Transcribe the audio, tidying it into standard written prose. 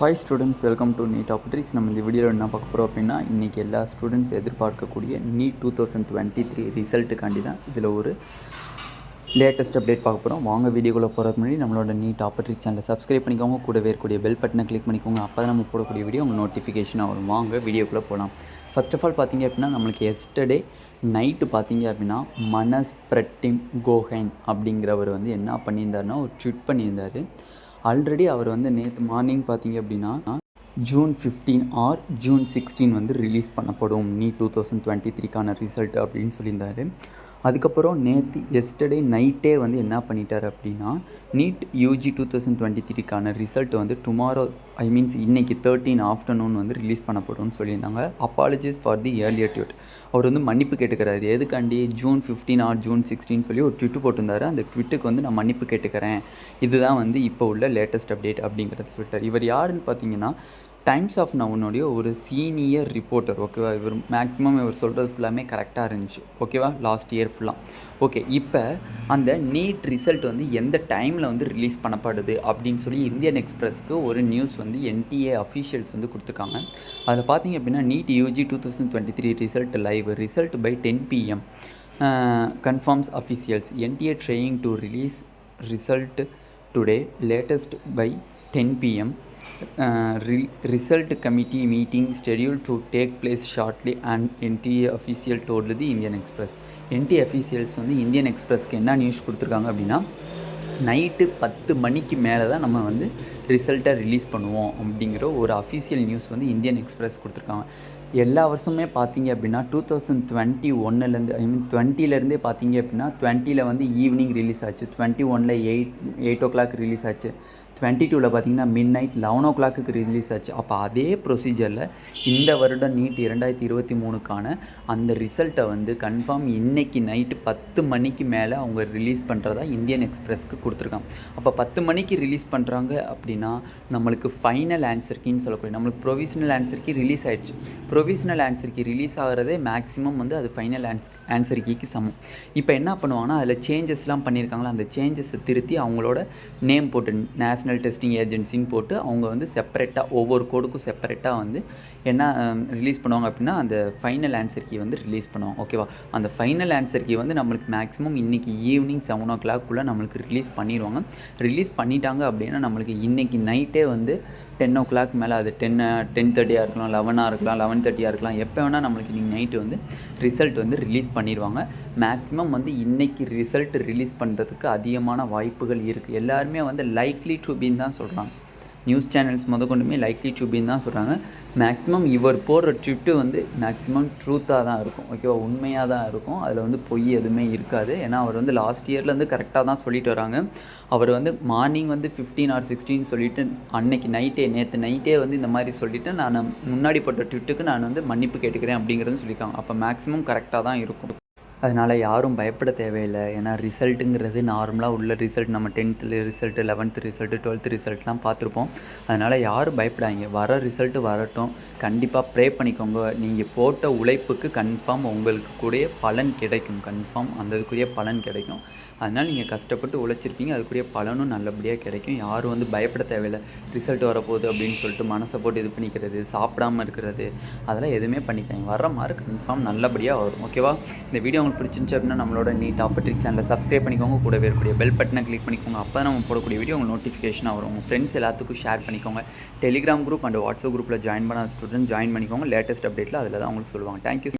Hi students, welcome to NEET optics. நம்ம இந்த வீடியோவில் என்ன பார்க்க போகிறோம் அப்படின்னா, இன்றைக்கி எல்லா ஸ்டூடெண்ட்ஸ் எதிர்பார்க்கக்கூடிய நீட் 2023 ரிசல்ட்டுக்காண்டி தான் இதில் ஒரு லேட்டஸ்ட் அப்டேட் பார்க்க போகிறோம். வாங்க வீடியோக்குள்ளே போகிறதுக்கு முன்னாடி நம்மளோட நீட் ஆப்டிக்ஸ் சேனலை சப்ஸ்கிரைப் பண்ணிக்கோங்க, கூடவே இருக்கக்கூடிய பெல் பட்டனை கிளிக் பண்ணிக்கோங்க. அப்போ தான் நம்ம போடக்கூடிய வீடியோ உங்கள் நோட்டிஃபிகேஷனாக வரும். வாங்க வீடியோக்குள்ளே போகலாம். ஃபர்ஸ்ட் ஆஃப் ஆல் பார்த்தீங்க அப்படின்னா, நம்மளுக்கு எஸ்டர்டே நைட்டு பார்த்தீங்க அப்படின்னா மோஹான் அப்படிங்கிறவர் வந்து என்ன பண்ணியிருந்தாருன்னா ஒரு ட்வீட் பண்ணியிருந்தார். ஆல்ரெடி அவர் வந்து நேற்று மார்னிங் பார்த்தீங்க அப்படின்னா ஜூன் 15 ஆர் ஜூன் 16 வந்து ரிலீஸ் பண்ணப்படும் நீட் 2023க்கான ரிசல்ட் அப்படின்னு சொல்லியிருந்தார். அதுக்கப்புறம் நேற்று எஸ்டர்டே நைட்டே வந்து என்ன பண்ணிட்டார் அப்படின்னா, நீட் யூஜி 2023க்கான ரிசல்ட் வந்து டுமாரோ இன்றைக்கி 13 ஆஃப்டர்நூன் வந்து ரிலீஸ் பண்ணப்படும்னு சொல்லியிருந்தாங்க. Apologies for the earlier tweet. அவர் வந்து மன்னிப்பு கேட்டுக்கிறாரு. எதுக்காண்டி ஜூன் 15 ஆர் ஜூன் 16 சொல்லி ஒரு ட்விட்டு போட்டிருந்தாரு. அந்த ட்விட்டுக்கு வந்து நான் மன்னிப்பு கேட்டுக்கிறேன், இதுதான் வந்து இப்போ உள்ள லேட்டஸ்ட் அப்டேட் அப்படிங்கிறத சொல்லிட்டார். இவர் யாருன்னு பார்த்தீங்கன்னா, டைம்ஸ் ஆஃப் நவுனுடைய ஒரு சீனியர் ரிப்போர்ட்டர். ஓகேவா, இவர் மேக்ஸிமம் இவர் சொல்கிறது ஃபுல்லாமே கரெக்டாக இருந்துச்சு. ஓகேவா, லாஸ்ட் இயர் ஃபுல்லாக. ஓகே, இப்போ அந்த நீட் ரிசல்ட் வந்து எந்த டைமில் வந்து ரிலீஸ் பண்ணப்படுது அப்படின்னு சொல்லி இந்தியன் எக்ஸ்பிரஸ்க்கு ஒரு நியூஸ் வந்து NTA அஃபீஷியல்ஸ் வந்து கொடுத்துருக்காங்க. அதில் பார்த்தீங்க அப்படின்னா, NEET UG 2023 result live result by 10 PM confirms officials NTA trying to release result today latest by 10 PM. Result committee meeting scheduled to take place shortly and NTA official told the Indian Express. NTA officials வந்து Indian எக்ஸ்பிரஸ்க்கு என்ன news கொடுத்துருக்காங்க அப்படின்னா, night 10 மணிக்கு மேலே தான் நம்ம வந்து ரிசல்ட்டை ரிலீஸ் பண்ணுவோம் அப்படிங்கிற ஒரு அஃபீஷியல் நியூஸ் வந்து இந்தியன் எக்ஸ்பிரஸ் கொடுத்துருக்காங்க. எல்லா வருஷமே பார்த்தீங்க அப்படின்னா 2021லேருந்து 20லேருந்தே பார்த்தீங்க அப்படின்னா 20ல் வந்து ஈவினிங் ரிலீஸ் ஆச்சு, 21ல் 8 o'clock ரிலீஸ் ஆச்சு, 22ல் பார்த்தீங்கன்னா மிட் நைட் 11 o'clock ரிலீஸ் ஆச்சு. அப்போ அதே ப்ரொசீஜரில் இந்த வருடம் நீட் 2023க்கான அந்த ரிசல்ட்டை வந்து கன்ஃபார்ம் இன்றைக்கி நைட்டு 10 மணிக்கு மேலே அவங்க ரிலீஸ் பண்ணுறதா இந்தியன் எக்ஸ்பிரஸ்க்கு கொடுத்துருக்காங்க. அப்போ 10 மணிக்கு ரிலீஸ் பண்ணுறாங்க அப்படின்னா நம்மளுக்கு ஃபைனல் ஆன்சர் கீன்னு சொல்லக்கூடிய நம்மளுக்கு ப்ரொவிஷனல் ஆன்சர் கீ ரிலீஸ் ஆகிடுச்சு. ப்ரொவிஷனல் ஆன்சர் கீ ரிலீஸ் ஆகிறதே மேக்ஸிமம் வந்து அது ஃபைனல் ஆன்சர் கீக்கு சமம். இப்போ என்ன பண்ணுவாங்கன்னா, அதில் சேஞ்சஸ்லாம் பண்ணியிருக்காங்களா, அந்த சேஞ்சஸை திருத்தி அவங்களோட நேம் போட்டு நேஷ்னல் டெஸ்டிங் ஏஜென்சின்னு போட்டு அவங்க வந்து செப்பரேட்டாக ஒவ்வொரு கோடுக்கும் செப்பரேட்டாக வந்து என்ன ரிலீஸ் பண்ணுவாங்க அப்படின்னா, அந்த ஃபைனல் ஆன்சர் கீ வந்து ரிலீஸ் பண்ணுவாங்க. ஓகேவா, அந்த ஃபைனல் ஆன்சர் கீ வந்து நம்மளுக்கு மேக்ஸிமம் இன்றைக்கி ஈவினிங் 7 o'clock நம்மளுக்கு ரிலீஸ் பண்ணிடுவாங்க. ரிலீஸ் பண்ணிட்டாங்க அப்படின்னா நம்மளுக்கு இன்றைக்கி நைட்டே வந்து 10 o'clock மேலே, அது 10:30 இருக்கலாம், 11 இருக்கலாம், 11:30 இருக்கலாம், எப்போ வேணால் நம்மளுக்கு இன்றைக்கி நைட்டு வந்து ரிசல்ட் வந்து ரிலீஸ் பண்ணிடுவாங்க. மேக்ஸிமம் வந்து இன்றைக்கி ரிசல்ட் ரிலீஸ் பண்ணுறதுக்கு அதிகமான வாய்ப்புகள் இருக்குது. எல்லாருமே வந்து லைக்லி டு பின்னு தான் சொல்கிறாங்க. நியூஸ் சேனல்ஸ் கொண்டுமே லைக்லி டு பின்னு தான் சொல்கிறாங்க. மேக்ஸிமம் இவர் போடுற ட்விட்டு வந்து மேக்ஸிமம் ட்ரூத்தாக தான் இருக்கும். ஓகேவா, உண்மையாக தான் இருக்கும். அதில் வந்து பொய் எதுவுமே இருக்காது. ஏன்னா அவர் வந்து லாஸ்ட் இயர்லேருந்து கரெக்டாக தான் சொல்லிட்டு வராங்க. அவர் வந்து மார்னிங் வந்து 15 or 16 சொல்லிவிட்டு அன்னைக்கு நேற்று நைட்டே வந்து இந்த மாதிரி சொல்லிவிட்டு நான் முன்னாடி போட்ட ட்விட்டுக்கு நான் வந்து மன்னிப்பு கேட்டுக்கிறேன் அப்படிங்கிறது சொல்லியிருக்காங்க. அப்போ மேக்ஸிமம் கரெக்டாக தான் இருக்கும். அதனால் யாரும் பயப்பட தேவையில்லை. ஏன்னா ரிசல்ட்டுங்கிறது நார்மலாக உள்ள ரிசல்ட் நம்ம 10th result, 11th result, 12th ரிசல்ட்லாம் பார்த்துருப்போம். அதனால் யாரும் பயப்படாதீங்க. வர ரிசல்ட்டு வரட்டும். கண்டிப்பாக ப்ரே பண்ணிக்கோங்க. நீங்கள் போட்ட உழைப்புக்கு கன்ஃபார்ம் உங்களுக்கு கூடிய பலன் கிடைக்கும். கன்ஃபார்ம் அந்த இதுக்குரிய பலன் கிடைக்கும். அதனால் நீங்கள் கஷ்டப்பட்டு உழைச்சிருப்பீங்க, அதுக்குரிய பலனும் நல்லபடியாக கிடைக்கும். யாரும் வந்து பயப்பட தேவையில்லை. ரிசல்ட் வரப்போகுது அப்படின்னு சொல்லிட்டு மனசை போட்டு இது பண்ணிக்கிறது, சாப்பிடாமல் இருக்கிறது, அதெல்லாம் எதுவுமே பண்ணிக்காங்க. வர மாதிரி கன்ஃபார்ம் நல்லபடியாக வரும். ஓகேவா, இந்த வீடியோ உங்களுக்கு பிடிச்சிருந்துச்சு அப்படின்னா நம்மளோட நீட் ஆப்டிக்ஸ் சேனலை சப்ஸ்கிரைப் பண்ணிக்கோங்க, கூடவே இருக்கக்கூடிய பெல் பட்டனை கிளிக் பண்ணிக்கோங்க. அப்போ தான் நம்ம போடக்கூடிய வீடியோ உங்களுக்கு நோட்டிஃபிகேஷனாக வரும். உங்கள் ஃப்ரெண்ட்ஸ் எல்லாத்துக்கும் ஷேர் பண்ணிக்கோங்க. டெலிகிராம் குரூப் அண்ட் வாட்ஸ்அப் குரூப்பில் ஜாயின் பண்ண ஸ்டூடெண்ட் ஜாயின் பண்ணிக்கோங்க. லேட்டஸ்ட் அப்டேட்டில் அதில் தான் உங்களுக்கு சொல்லுவாங்க. தேங்க்யூ.